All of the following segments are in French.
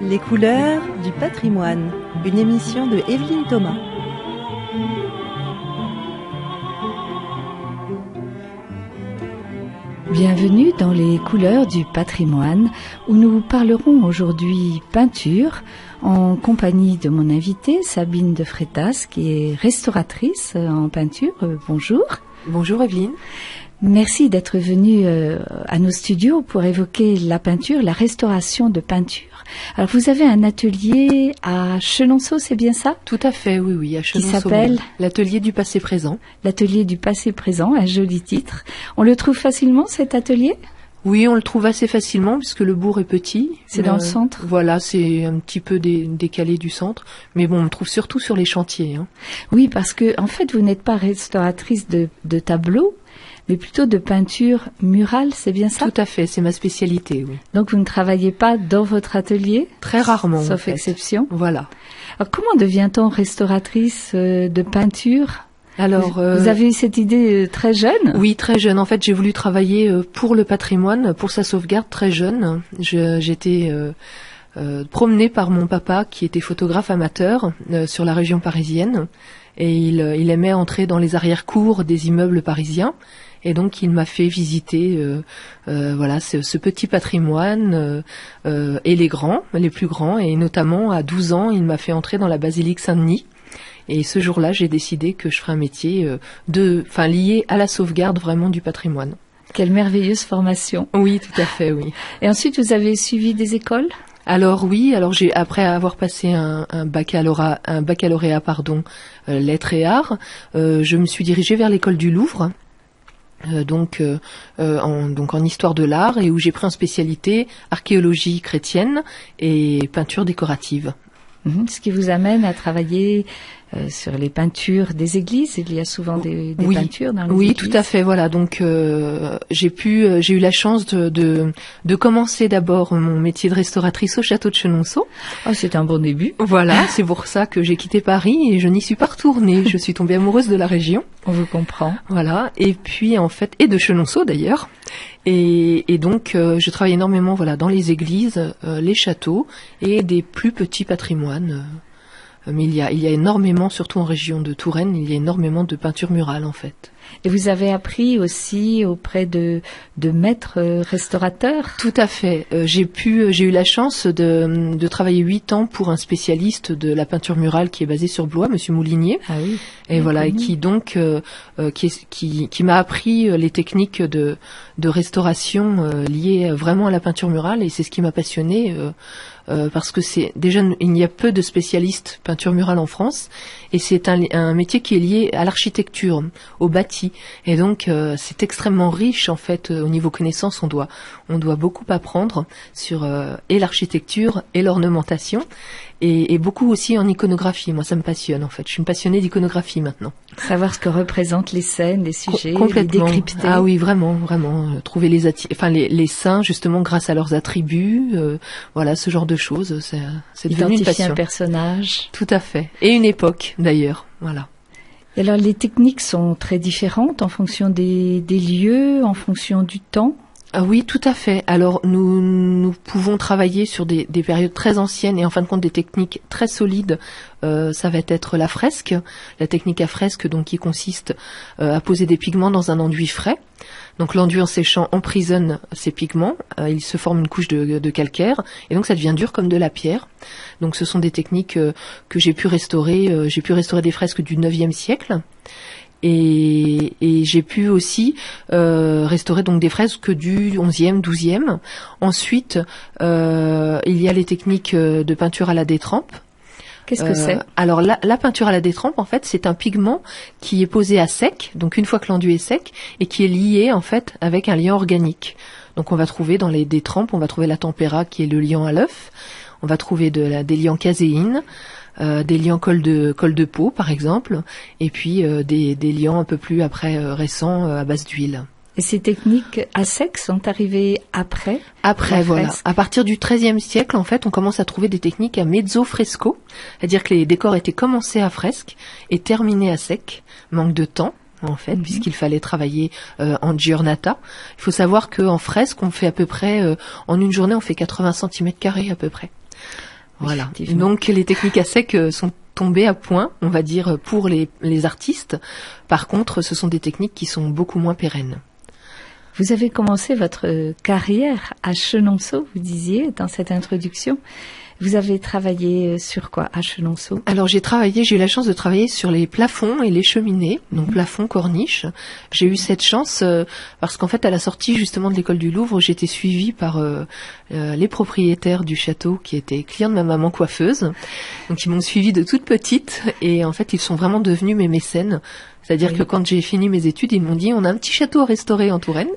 Les couleurs du patrimoine, une émission de Evelyne Thomas. Bienvenue dans les couleurs du patrimoine où nous parlerons aujourd'hui peinture en compagnie de mon invitée Sabine de Freitas qui est restauratrice en peinture. Bonjour. Bonjour Evelyne. Merci d'être venue à nos studios pour évoquer la peinture, la restauration de peinture. Alors vous avez un atelier à Chenonceau, c'est bien ça? Tout à fait, oui, à Chenonceau. Qui s'appelle l'atelier du passé-présent. L'atelier du passé-présent, un joli titre. On le trouve facilement cet atelier? Oui, on le trouve assez facilement puisque le bourg est petit. C'est dans le centre? Voilà, c'est un petit peu décalé du centre. Mais bon, on le trouve surtout sur les chantiers. Hein. Oui, parce que en fait, vous n'êtes pas restauratrice de tableaux, mais plutôt de peinture murale, c'est bien ça? Tout à fait, c'est ma spécialité, oui. Donc vous ne travaillez pas dans votre atelier? Très rarement, sauf exception. Voilà. Alors comment devient-on restauratrice de peinture? Alors, vous avez eu cette idée très jeune? Oui, très jeune. En fait, j'ai voulu travailler pour le patrimoine, pour sa sauvegarde très jeune. J'étais promenée par mon papa qui était photographe amateur sur la région parisienne. Et il aimait entrer dans les arrière-cours des immeubles parisiens. Et donc, il m'a fait visiter voilà, ce petit patrimoine et les plus grands. Et notamment, à 12 ans, il m'a fait entrer dans la basilique Saint-Denis. Et ce jour-là, j'ai décidé que je ferais un métier lié à la sauvegarde vraiment du patrimoine. Quelle merveilleuse formation. Oui, tout à fait, oui. Et ensuite, vous avez suivi des écoles? Alors oui, après avoir passé un baccalauréat, lettres et arts, je me suis dirigée vers l'école du Louvre. Donc en histoire de l'art et où j'ai pris en spécialité archéologie chrétienne et peinture décorative. Ce qui vous amène à travailler sur les peintures des églises. Il y a souvent des peintures dans les églises. Oui, tout à fait. Voilà. Donc j'ai eu la chance de commencer d'abord mon métier de restauratrice au château de Chenonceau. Oh, c'est un bon début. Voilà, c'est pour ça que j'ai quitté Paris et je n'y suis pas retournée. Je suis tombée amoureuse de la région. On vous comprend. Voilà. Et puis en fait, et de Chenonceau d'ailleurs. Et donc je travaille énormément dans les églises, les châteaux et des plus petits patrimoines. Mais il y a énormément, surtout en région de Touraine, il y a énormément de peinture murale en fait. Et vous avez appris aussi auprès de maîtres restaurateurs? Tout à fait. J'ai eu la chance de travailler 8 ans pour un spécialiste de la peinture murale qui est basé sur Blois, Monsieur Moulinier. Ah oui. Et voilà, et qui donc qui m'a appris les techniques de restauration liées vraiment à la peinture murale, et c'est ce qui m'a passionnée. Parce que il y a peu de spécialistes peinture murale en France, et c'est un métier qui est lié à l'architecture, au bâti, et donc c'est extrêmement riche en fait au niveau connaissance. On doit beaucoup apprendre sur et l'architecture et l'ornementation, et beaucoup aussi en iconographie. Moi, ça me passionne en fait. Je suis une passionnée d'iconographie maintenant. Savoir ce que représentent les scènes, les sujets, complètement. Les décrypter. Ah oui, vraiment. Trouver les saints justement grâce à leurs attributs. Voilà, ce genre de choses. C'est devenu une passion. Identifier un personnage. Tout à fait. Et une époque d'ailleurs. Voilà. Et alors les techniques sont très différentes en fonction des lieux, en fonction du temps. Ah oui, tout à fait. Alors nous pouvons travailler sur des périodes très anciennes et en fin de compte des techniques très solides. Ça va être la fresque, la technique à fresque, donc qui consiste à poser des pigments dans un enduit frais. Donc l'enduit en séchant emprisonne ces pigments, il se forme une couche de calcaire et donc ça devient dur comme de la pierre. Donc ce sont des techniques que j'ai pu restaurer. J'ai pu restaurer des fresques du 9e siècle. Et j'ai pu aussi restaurer donc des fresques du 11e, 12e. Ensuite, il y a les techniques de peinture à la détrempe. Qu'est-ce que c'est? Alors la peinture à la détrempe, en fait, c'est un pigment qui est posé à sec, donc une fois que l'enduit est sec, et qui est lié en fait avec un liant organique. Donc on va trouver dans les détrempes, on va trouver la tempéra qui est le liant à l'œuf, on va trouver des liants caséine, des liants colle de peau par exemple, et puis des liants un peu plus récents à base d'huile. Et ces techniques à sec sont arrivées après? Après, voilà. À partir du XIIIe siècle, en fait, on commence à trouver des techniques à mezzo fresco, c'est-à-dire que les décors étaient commencés à fresque et terminés à sec, manque de temps. En fait, puisqu'il fallait travailler en giornata. Il faut savoir qu'en fresque, on fait à peu près, en une journée, on fait 80 cm² à peu près. Voilà. Effectivement. Donc les techniques à sec sont tombées à point, on va dire, pour les artistes. Par contre, ce sont des techniques qui sont beaucoup moins pérennes. Vous avez commencé votre carrière à Chenonceau, vous disiez dans cette introduction. Vous avez travaillé sur quoi à Chenonceau? Alors j'ai eu la chance de travailler sur les plafonds et les cheminées, donc plafond, corniche. J'ai eu cette chance parce qu'en fait à la sortie justement de l'école du Louvre, j'ai été suivie par les propriétaires du château qui étaient clients de ma maman coiffeuse. Donc ils m'ont suivie de toute petite et en fait ils sont vraiment devenus mes mécènes. C'est-à-dire que quand j'ai fini mes études, ils m'ont dit on a un petit château à restaurer en Touraine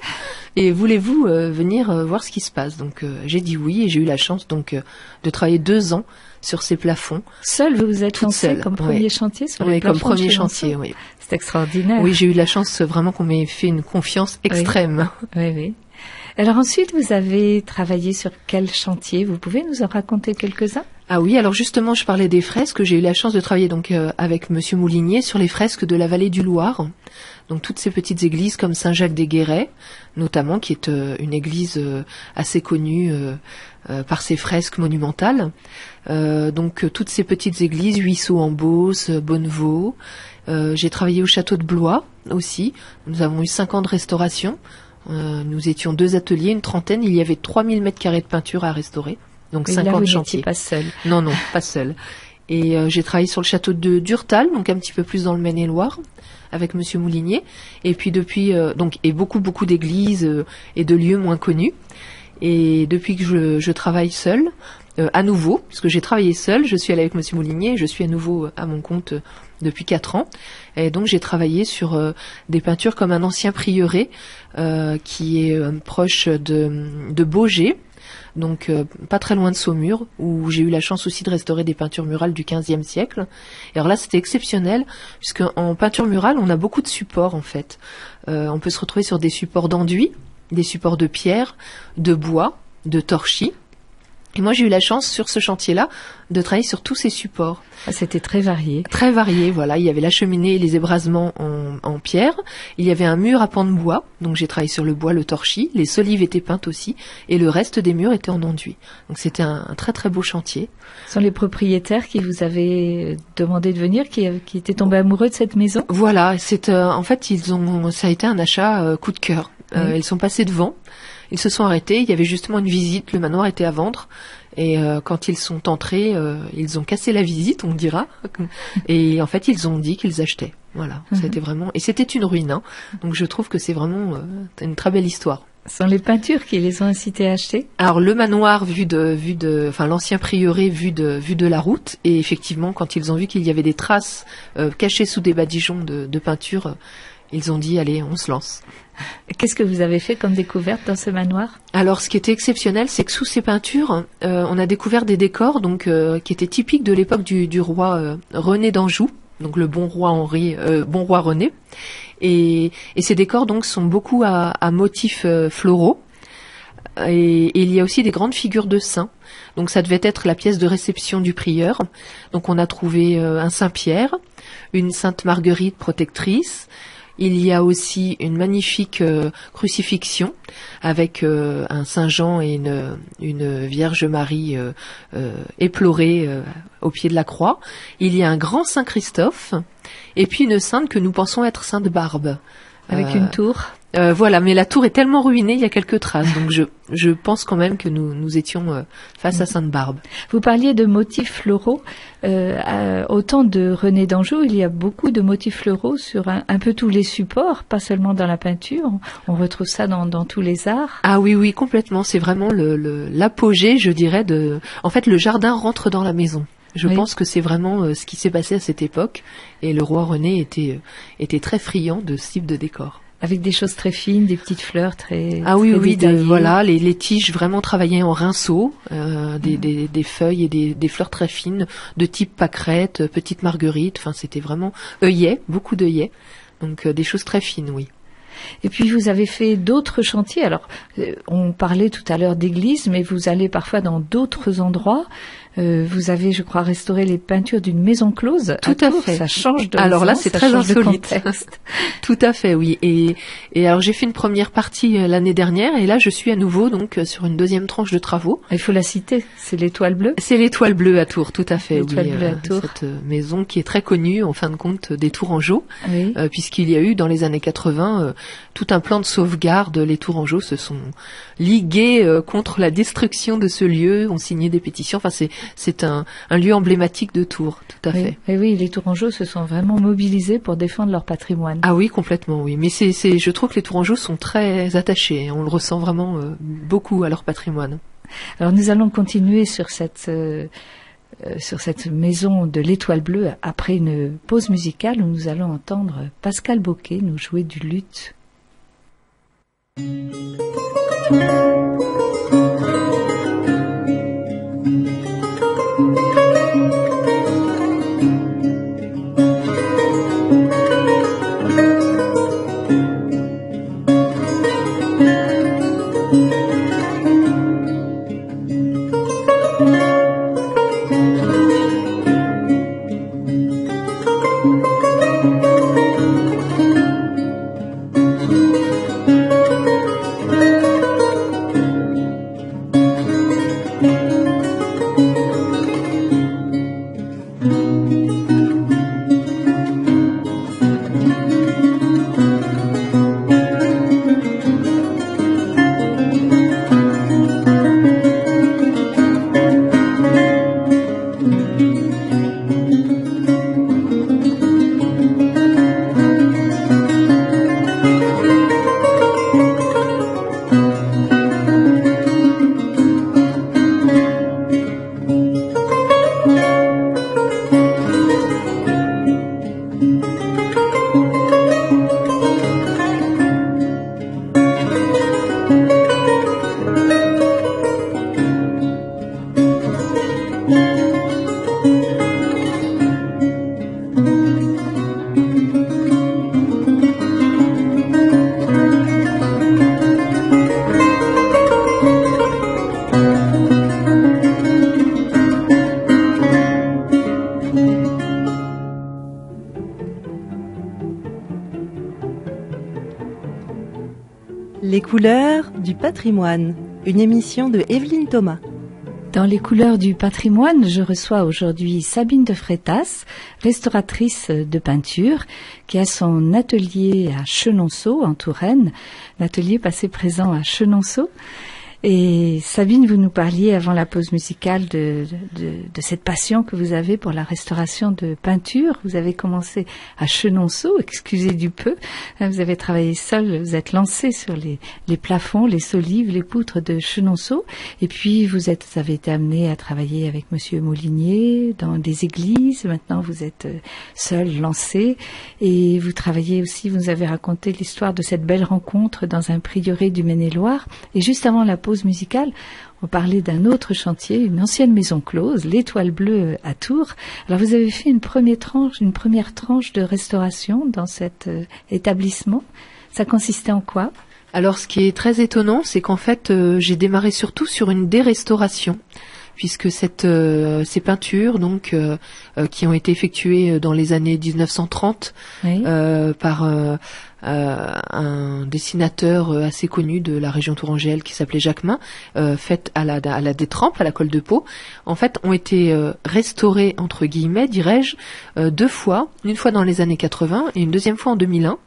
et voulez-vous venir voir ce qui se passe? Donc j'ai dit oui et j'ai eu la chance donc de travailler 2 ans sur ces plafonds. Seule, vous vous êtes lancée comme premier chantier sur les plafonds? Oui, comme premier de chantier, oui. C'est extraordinaire. Oui, j'ai eu la chance vraiment qu'on m'ait fait une confiance extrême. Oui, oui. Alors ensuite, vous avez travaillé sur quel chantier? Vous pouvez nous en raconter quelques-uns? Ah oui, alors justement, je parlais des fresques. J'ai eu la chance de travailler donc avec Monsieur Moulinier sur les fresques de la vallée du Loir. Donc toutes ces petites églises comme Saint-Jacques-des-Guérets, notamment, qui est une église assez connue par ses fresques monumentales. Donc toutes ces petites églises, Huisseau-en-Beauce, Bonnevaux. J'ai travaillé au château de Blois aussi. Nous avons eu 5 ans de restauration. Nous étions 2 ateliers, une trentaine. Il y avait 3000 mètres carrés de peinture à restaurer. Donc oui, 50 chantiers. Pas seul. Non, pas seul. Et j'ai travaillé sur le château de Durtal, donc un petit peu plus dans le Maine-et-Loire, avec Monsieur Moulinier. Et puis depuis, et beaucoup d'églises et de lieux moins connus. Et depuis que je travaille seule, à nouveau, puisque j'ai travaillé seule, je suis allée avec Monsieur Moulinier, je suis à nouveau à mon compte depuis 4 ans. Et donc j'ai travaillé sur des peintures comme un ancien prieuré qui est proche de Baugé, donc pas très loin de Saumur, où j'ai eu la chance aussi de restaurer des peintures murales du XVe siècle. Et alors là, c'était exceptionnel, puisque en peinture murale, on a beaucoup de supports en fait. On peut se retrouver sur des supports d'enduit, des supports de pierre, de bois, de torchis. Et moi, j'ai eu la chance, sur ce chantier-là, de travailler sur tous ces supports. Ah, c'était très varié. Très varié, voilà. Il y avait la cheminée et les ébrasements en pierre. Il y avait un mur à pans de bois. Donc, j'ai travaillé sur le bois, le torchis. Les solives étaient peintes aussi. Et le reste des murs était en enduit. Donc, c'était un très, très beau chantier. Ce sont les propriétaires qui vous avaient demandé de venir, qui étaient tombés amoureux de cette maison? Voilà. En fait, ça a été un achat coup de cœur. Oui. Ils sont passés devant. Ils se sont arrêtés, il y avait justement une visite, le manoir était à vendre, et quand ils sont entrés, ils ont cassé la visite, on dira, et en fait ils ont dit qu'ils achetaient. Voilà, c'était vraiment, et c'était une ruine, hein. Donc je trouve que c'est vraiment une très belle histoire. Ce sont les peintures qui les ont incités à acheter? Alors le manoir l'ancien prieuré vu de la route, et effectivement quand ils ont vu qu'il y avait des traces cachées sous des badigeons de peinture, ils ont dit allez, on se lance. Qu'est-ce que vous avez fait comme découverte dans ce manoir? Alors, ce qui était exceptionnel, c'est que sous ces peintures, on a découvert des décors qui étaient typiques de l'époque du roi René d'Anjou, donc le bon roi René. Et ces décors donc sont beaucoup à motifs floraux. Et il y a aussi des grandes figures de saints. Donc ça devait être la pièce de réception du prieur. Donc on a trouvé un Saint-Pierre, une Sainte Marguerite protectrice. Il y a aussi une magnifique crucifixion avec un Saint-Jean et une Vierge Marie éplorée au pied de la croix. Il y a un grand Saint-Christophe et puis une sainte que nous pensons être Sainte Barbe. Avec une tour. Voilà, mais la tour est tellement ruinée, il y a quelques traces. Donc je pense quand même que nous étions face à Sainte Barbe. Vous parliez de motifs floraux. Au temps de René d'Anjou, il y a beaucoup de motifs floraux sur un peu tous les supports, pas seulement dans la peinture. On retrouve ça dans tous les arts. Ah oui, complètement. C'est vraiment l'apogée, je dirais, en fait, le jardin rentre dans la maison. Je pense que c'est vraiment ce qui s'est passé à cette époque. Et le roi René était très friand de ce type de décor. Avec des choses très fines, des petites fleurs très détaillées. Voilà, les tiges vraiment travaillées en rinceaux, des feuilles et des fleurs très fines, de type pâquerette, petite marguerite. Enfin, c'était vraiment œillets, beaucoup d'œillets. Donc des choses très fines, oui. Et puis vous avez fait d'autres chantiers. Alors, on parlait tout à l'heure d'église, mais vous allez parfois dans d'autres endroits. Vous avez, je crois, restauré les peintures d'une maison close. Tout à fait. Ça change de. Alors là, c'est très insolite. Tout à fait, oui. Et alors j'ai fait une première partie l'année dernière, et là je suis à nouveau donc sur une deuxième tranche de travaux. Il faut la citer. C'est l'Étoile Bleue. C'est l'Étoile Bleue à Tours, tout à fait. L'Étoile Bleue à Tours. Cette maison qui est très connue en fin de compte des Tourangeaux, oui. Puisqu'il y a eu dans les années 80 tout un plan de sauvegarde. Les Tourangeaux se sont ligués contre la destruction de ce lieu, ont signé des pétitions. Enfin, c'est un lieu emblématique de Tours, tout à fait. Et oui, les Tourangeaux se sont vraiment mobilisés pour défendre leur patrimoine. Ah oui, complètement, oui. Mais je trouve que les Tourangeaux sont très attachés. On le ressent vraiment beaucoup à leur patrimoine. Alors nous allons continuer sur cette maison de l'Étoile Bleue après une pause musicale où nous allons entendre Pascal Bocquet nous jouer du luth. Les couleurs du patrimoine, une émission de Evelyne Thomas. Dans les couleurs du patrimoine, je reçois aujourd'hui Sabine de Freitas, restauratrice de peinture, qui a son atelier à Chenonceau, en Touraine, l'atelier passé-présent à Chenonceau. Et Sabine, vous nous parliez avant la pause musicale de cette passion que vous avez pour la restauration de peinture. Vous avez commencé à Chenonceau, excusez du peu. Vous avez travaillé seul, vous êtes lancé sur les plafonds, les solives, les poutres de Chenonceau. Et puis vous avez été amené à travailler avec Monsieur Molinier dans des églises. Maintenant vous êtes seul, lancé. Et vous travaillez aussi, vous nous avez raconté l'histoire de cette belle rencontre dans un prieuré du Maine-et-Loire. Et juste avant la pause musicale, on parlait d'un autre chantier, une ancienne maison close, l'Étoile Bleue à Tours. Alors vous avez fait une première tranche de restauration dans cet établissement. Ça consistait en quoi ? Alors ce qui est très étonnant, c'est qu'en fait j'ai démarré surtout sur une dérestauration, puisque ces peintures donc qui ont été effectuées dans les années 1930 oui. Par un dessinateur assez connu de la région tourangelle qui s'appelait Jacquemin, faites à la détrempe, à la colle de peau, en fait ont été restaurées entre guillemets, dirais-je, deux fois, une fois dans les années 80 et une deuxième fois en 2001.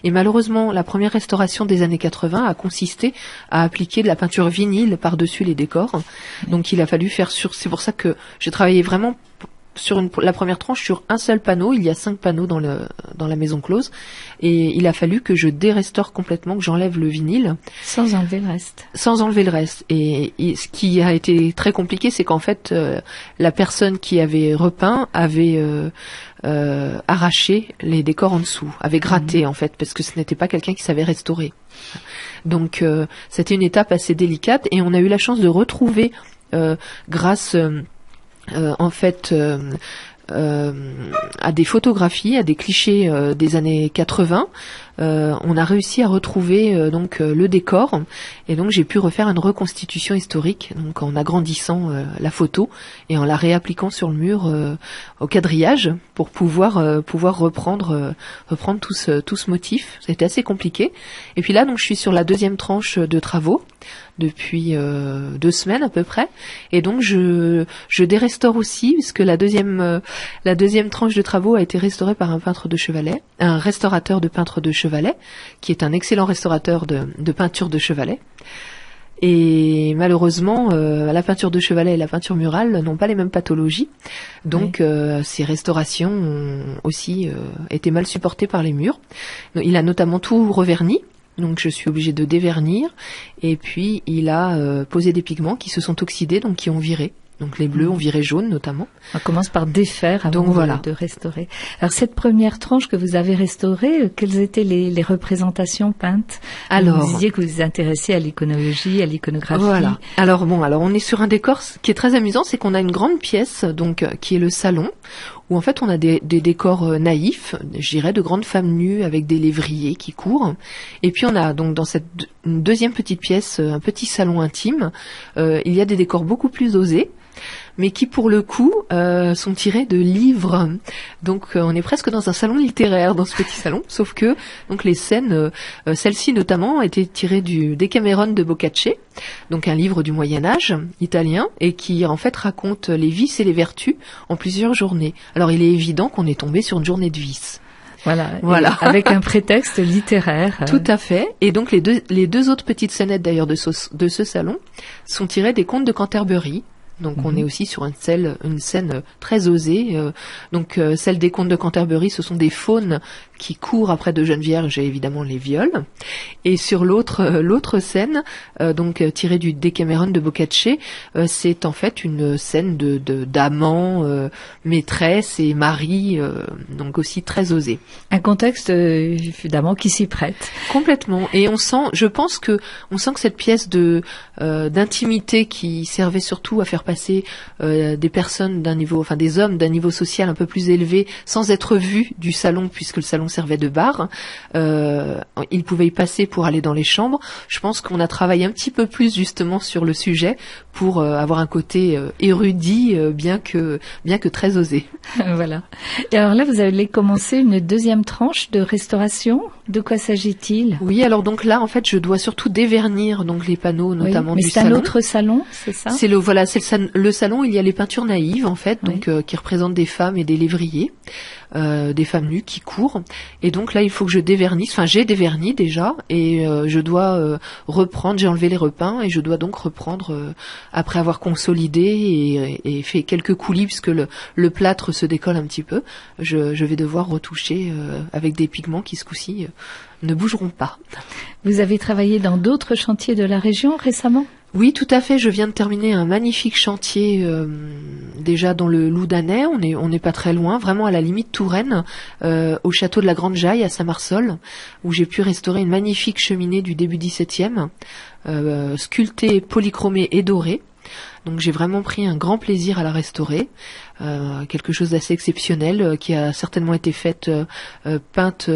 Et malheureusement, la première restauration des années 80 a consisté à appliquer de la peinture vinyle par-dessus les décors. Donc il a fallu faire c'est pour ça que j'ai travaillé vraiment sur la première tranche sur un seul panneau. Il y a 5 panneaux dans la maison close, et il a fallu que je dérestaure complètement, que j'enlève le vinyle. Sans enlever le reste. Sans enlever le reste. Et ce qui a été très compliqué, c'est qu'en fait, la personne qui avait repeint avait arraché les décors en dessous, avait gratté en fait, parce que ce n'était pas quelqu'un qui savait restaurer. Donc c'était une étape assez délicate, et on a eu la chance de retrouver grâce en fait à des photographies, à des clichés des années 80. On a réussi à retrouver donc le décor, et donc j'ai pu refaire une reconstitution historique, donc en agrandissant la photo et en la réappliquant sur le mur au quadrillage pour pouvoir reprendre tout ce motif. C'était assez compliqué. Et puis là, donc je suis sur la deuxième tranche de travaux depuis 2 semaines à peu près, et donc je dérestaure aussi, puisque la deuxième tranche de travaux a été restaurée par un restaurateur de peintre de Chevalet, qui est un excellent restaurateur de peinture de Chevalet. Et malheureusement, la peinture de Chevalet et la peinture murale n'ont pas les mêmes pathologies, donc ces restaurations ont aussi été mal supportées par les murs. Il a notamment tout reverni. Donc je suis obligée de dévernir, et puis il a posé des pigments qui se sont oxydés, donc qui ont viré. Donc les bleus ont viré jaune notamment. On commence par défaire avant de restaurer. Alors cette première tranche que vous avez restaurée, quelles étaient les représentations peintes? Alors, vous disiez que vous vous intéressiez à l'iconologie, à l'iconographie. Voilà. Alors on est sur un décor qui est très amusant, c'est qu'on a une grande pièce donc qui est le salon, où en fait on a des décors naïfs, je dirais, de grandes femmes nues avec des lévriers qui courent. Et puis on a donc dans cette deuxième petite pièce un petit salon intime. Il y a des décors beaucoup plus osés, mais qui pour le coup sont tirés de livres. Donc on est presque dans un salon littéraire dans ce petit salon, sauf que donc les scènes, celle-ci notamment, étaient tirées du Decameron de Boccace, donc un livre du Moyen-Âge italien, et qui en fait raconte les vices et les vertus en plusieurs journées. Alors il est évident qu'on est tombé sur une journée de vices. Voilà. Avec un prétexte littéraire. Tout à fait. Et donc les deux autres petites scénettes d'ailleurs de ce salon sont tirées des contes de Canterbury. Donc on est aussi sur une scène très osée. Donc celle des contes de Canterbury, ce sont des faunes qui courent après de jeunes vierges et évidemment les violent. Et sur l'autre scène, donc tirée du Decameron de Boccace, c'est en fait une scène d'amants, maîtresse et mari, donc aussi très osée. Un contexte évidemment qui s'y prête. Complètement. Et je pense que cette pièce d'intimité qui servait surtout à faire passer des personnes d'un niveau, enfin des hommes d'un niveau social un peu plus élevé, sans être vus du salon, puisque le salon servait de bar, ils pouvaient y passer pour aller dans les chambres. Je pense qu'on a travaillé un petit peu plus justement sur le sujet pour avoir un côté érudit, bien que très osé. Voilà. Et alors là, vous allez commencer une deuxième tranche de restauration. De quoi s'agit-il? Oui, alors donc là, en fait, je dois surtout dévernir donc les panneaux, notamment du salon. Mais c'est un autre salon, c'est ça? C'est le salon où il y a les peintures naïves, en fait, donc qui représentent des femmes et des lévriers, des femmes nues qui courent. Et donc là, il faut que je dévernisse. Enfin, j'ai déverni déjà, et je dois reprendre. J'ai enlevé les repeints, et je dois donc reprendre après avoir consolidé et fait quelques coulis, puisque le plâtre se décolle un petit peu. Je vais devoir retoucher avec des pigments qui, ce coup-ci, ne bougeront pas. Vous avez travaillé dans d'autres chantiers de la région récemment? Oui, tout à fait. Je viens de terminer un magnifique chantier déjà dans le Loudanais. On n'est pas très loin, vraiment à la limite Touraine, au château de la Grande Jaille à Saint-Marceul, où j'ai pu restaurer une magnifique cheminée du début XVIIe, sculptée, polychromée et dorée. Donc j'ai vraiment pris un grand plaisir à la restaurer, quelque chose d'assez exceptionnel qui a certainement été peinte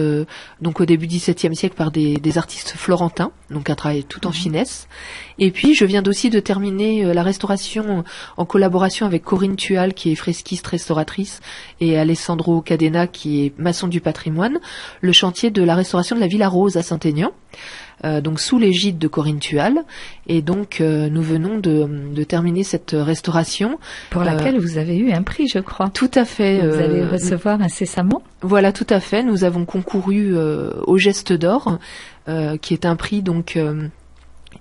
donc au début du XVIIe siècle par des artistes florentins, donc un travail tout en finesse. Et puis je viens aussi de terminer la restauration en collaboration avec Corinne Tual, qui est fresquiste restauratrice, et Alessandro Cadena, qui est maçon du patrimoine, le chantier de la restauration de la Villa Rose à Saint-Aignan. Donc sous l'égide de Corinne Tual, et donc nous venons de terminer cette restauration pour laquelle vous avez eu un prix, je crois. Tout à fait. Vous allez recevoir incessamment. Voilà, tout à fait. Nous avons concouru au Geste d'Or, qui est un prix donc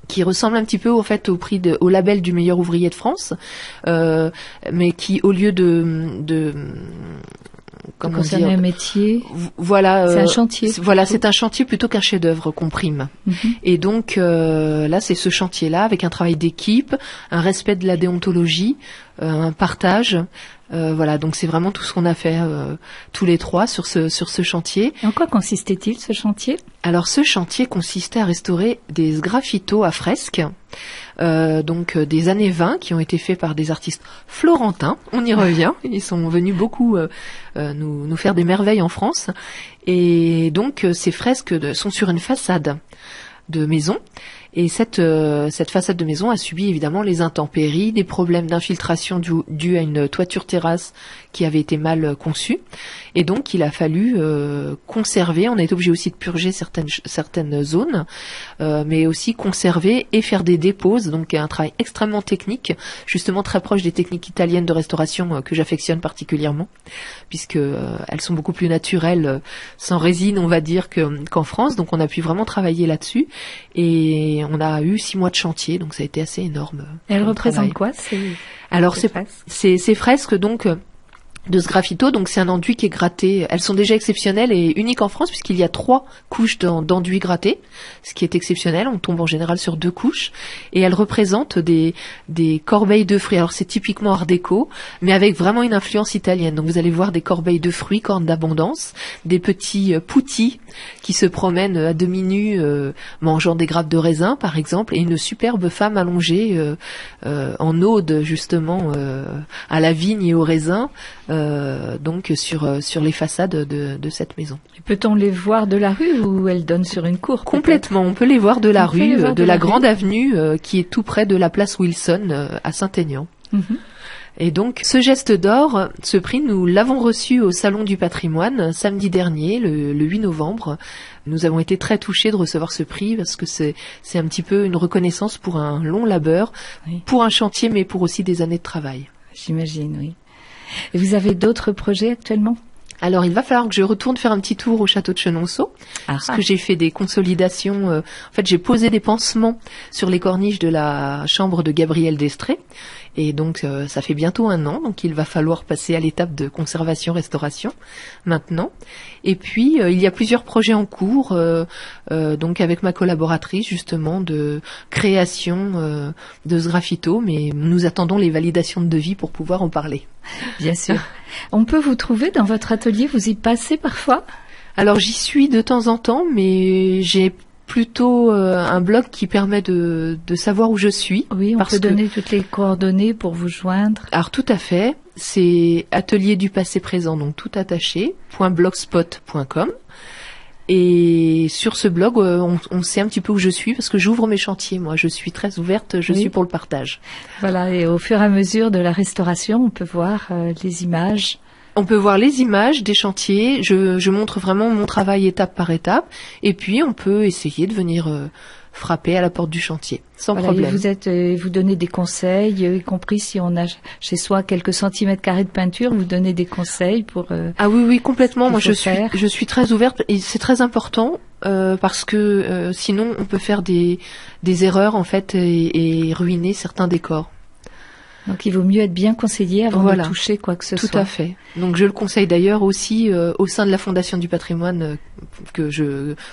qui ressemble un petit peu au fait au label du meilleur ouvrier de France, mais qui, au lieu de comment dire, un métier. Voilà, c'est un chantier. Voilà, c'est un chantier plutôt qu'un chef-d'œuvre qu'on prime. Et donc là, c'est ce chantier-là avec un travail d'équipe, un respect de la déontologie, un partage. Voilà, donc c'est vraiment tout ce qu'on a fait tous les trois sur ce chantier. En quoi consistait-il ce chantier? Alors ce chantier consistait à restaurer des sgraffitos à fresques, donc des années 20 qui ont été faits par des artistes florentins. On y revient, ils sont venus beaucoup nous faire des merveilles en France. Et donc ces fresques sont sur une façade de maison. Et cette façade de maison a subi évidemment les intempéries, des problèmes d'infiltration dus à une toiture terrasse qui avait été mal conçue. Et donc il a fallu conserver, on a été obligé aussi de purger certaines zones, mais aussi conserver et faire des déposes, donc un travail extrêmement technique, justement très proche des techniques italiennes de restauration que j'affectionne particulièrement, puisque elles sont beaucoup plus naturelles, sans résine on va dire qu'en France, donc on a pu vraiment travailler là-dessus. Et on a eu 6 mois de chantier, donc ça a été assez énorme. Elles représentent quoi ces fresques donc de sgraffito, donc c'est un enduit qui est gratté. Elles sont déjà exceptionnelles et uniques en France puisqu'il y a 3 couches d'enduit gratté, ce qui est exceptionnel. On tombe en général sur 2 couches et elles représentent des corbeilles de fruits. Alors c'est typiquement art déco, mais avec vraiment une influence italienne. Donc vous allez voir des corbeilles de fruits, cornes d'abondance, des petits putti qui se promènent à demi nus, mangeant des grappes de raisin par exemple, et une superbe femme allongée en ode justement à la vigne et au raisin. Donc sur les façades de cette maison. Peut-on les voir de la rue ou elles donnent sur une cour? Complètement, on peut les voir de la rue, de la grande avenue qui est tout près de la place Wilson à Saint-Aignan. Mm-hmm. Et donc ce geste d'or, ce prix, nous l'avons reçu au Salon du Patrimoine samedi dernier, le 8 novembre. Nous avons été très touchés de recevoir ce prix parce que c'est un petit peu une reconnaissance pour un long labeur, oui, pour un chantier mais pour aussi des années de travail. J'imagine, oui. Et vous avez d'autres projets actuellement? Alors, il va falloir que je retourne faire un petit tour au château de Chenonceau, parce que j'ai fait des consolidations. En fait, j'ai posé des pansements sur les corniches de la chambre de Gabriel d'Estrée. Et donc, ça fait bientôt 1 an. Donc, il va falloir passer à l'étape de conservation-restauration maintenant. Et puis, il y a plusieurs projets en cours, donc avec ma collaboratrice, justement, de création de sgraffito. Mais nous attendons les validations de devis pour pouvoir en parler. Bien sûr. On peut vous trouver dans votre atelier, vous y passez parfois? Alors j'y suis de temps en temps, mais j'ai plutôt un blog qui permet de savoir où je suis. Oui, on peut donner toutes les coordonnées pour vous joindre. Alors tout à fait, c'est atelier du passé présent, donc tout attaché, .blogspot.com. Et sur ce blog, on sait un petit peu où je suis parce que j'ouvre mes chantiers. Moi, je suis très ouverte, je suis pour le partage. Voilà, et au fur et à mesure de la restauration, on peut voir les images. On peut voir les images des chantiers. Je montre vraiment mon travail étape par étape. Et puis, on peut essayer de venir frapper à la porte du chantier, sans problème. Et vous donnez des conseils, y compris si on a chez soi quelques centimètres carrés de peinture, vous donnez des conseils pour... Ah oui, complètement. Moi, je suis très ouverte et c'est très important parce que sinon, on peut faire des erreurs, en fait, et ruiner certains décors. Donc il vaut mieux être bien conseillé avant de toucher quoi que ce soit. Tout à fait. Donc je le conseille d'ailleurs aussi au sein de la Fondation du Patrimoine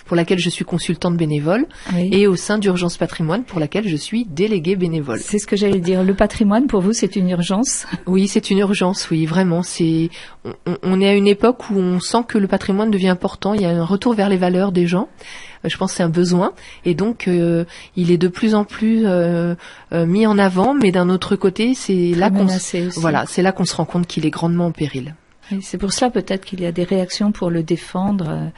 pour laquelle je suis consultante bénévole, oui, et au sein d'Urgence Patrimoine pour laquelle je suis déléguée bénévole. C'est ce que j'allais dire. Le patrimoine pour vous c'est une urgence? Oui, c'est une urgence. Oui, vraiment. On est à une époque où on sent que le patrimoine devient important. Il y a un retour vers les valeurs des gens. Je pense que c'est un besoin et donc il est de plus en plus mis en avant, mais d'un autre côté, c'est là qu'on se rend compte qu'il est grandement en péril. Et c'est pour cela peut-être qu'il y a des réactions pour le défendre,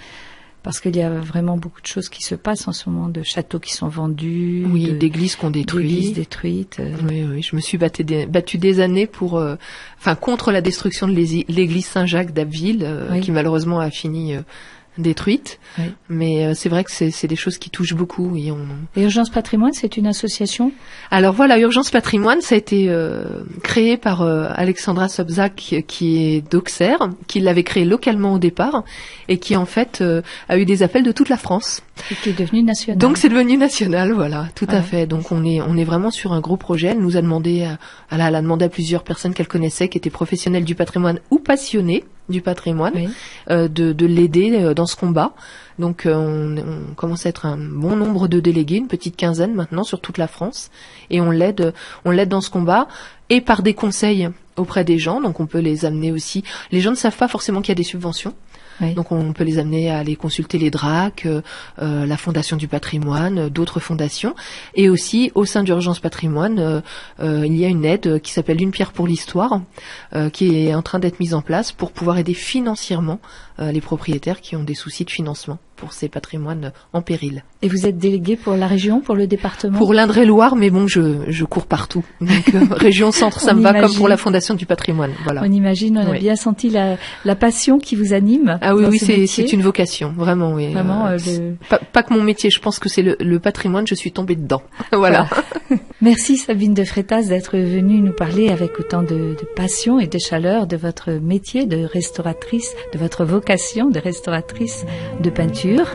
parce qu'il y a vraiment beaucoup de choses qui se passent en ce moment, de châteaux qui sont vendus, oui, d'églises qu'on détruit, d'églises détruites. Oui, je me suis battue des années contre la destruction de l'église Saint-Jacques d'Abbeville, oui, qui malheureusement a fini détruite, oui, mais c'est vrai que c'est des choses qui touchent beaucoup. Et Urgence Patrimoine, c'est une association? Alors voilà, Urgence Patrimoine, ça a été créé par Alexandra Sobzak, qui est d'Auxerre, qui l'avait créé localement au départ, et qui en fait a eu des appels de toute la France. Et qui est devenu national. Donc c'est devenu national, voilà, tout à fait. Donc on est vraiment sur un gros projet. Elle nous a demandé, elle a demandé à plusieurs personnes qu'elle connaissait, qui étaient professionnelles du patrimoine ou passionnées du patrimoine, oui, de l'aider dans ce combat. Donc on commence à être un bon nombre de délégués, une petite quinzaine maintenant sur toute la France, et on l'aide dans ce combat. et par des conseils auprès des gens. Donc on peut les amener aussi. Les gens ne savent pas forcément qu'il y a des subventions. Oui. Donc on peut les amener à aller consulter les DRAC, la Fondation du patrimoine, d'autres fondations. Et aussi, au sein d'Urgence Patrimoine, il y a une aide qui s'appelle Une pierre pour l'histoire, qui est en train d'être mise en place pour pouvoir aider financièrement les propriétaires qui ont des soucis de financement pour ces patrimoines en péril. Et vous êtes délégué pour la région, pour le département? Pour l'Indre-et-Loire, mais bon, je cours partout. Donc région centre, ça me va, comme pour la Fondation du patrimoine. Voilà. On imagine, on a bien senti la passion qui vous anime. Ah oui, c'est une vocation, vraiment. Oui. Vraiment, pas que mon métier, je pense que c'est le patrimoine, je suis tombée dedans. Voilà. Merci Sabine de Freitas d'être venue nous parler avec autant de passion et de chaleur de votre métier de restauratrice, de votre vocation de restauratrice de peinture.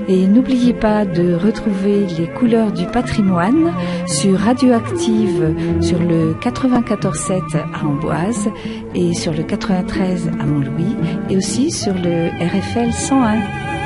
Et n'oubliez pas de retrouver les couleurs du patrimoine sur Radioactive, sur le 94.7 à Amboise et sur le 93 à Montlouis et aussi sur le RFL 101.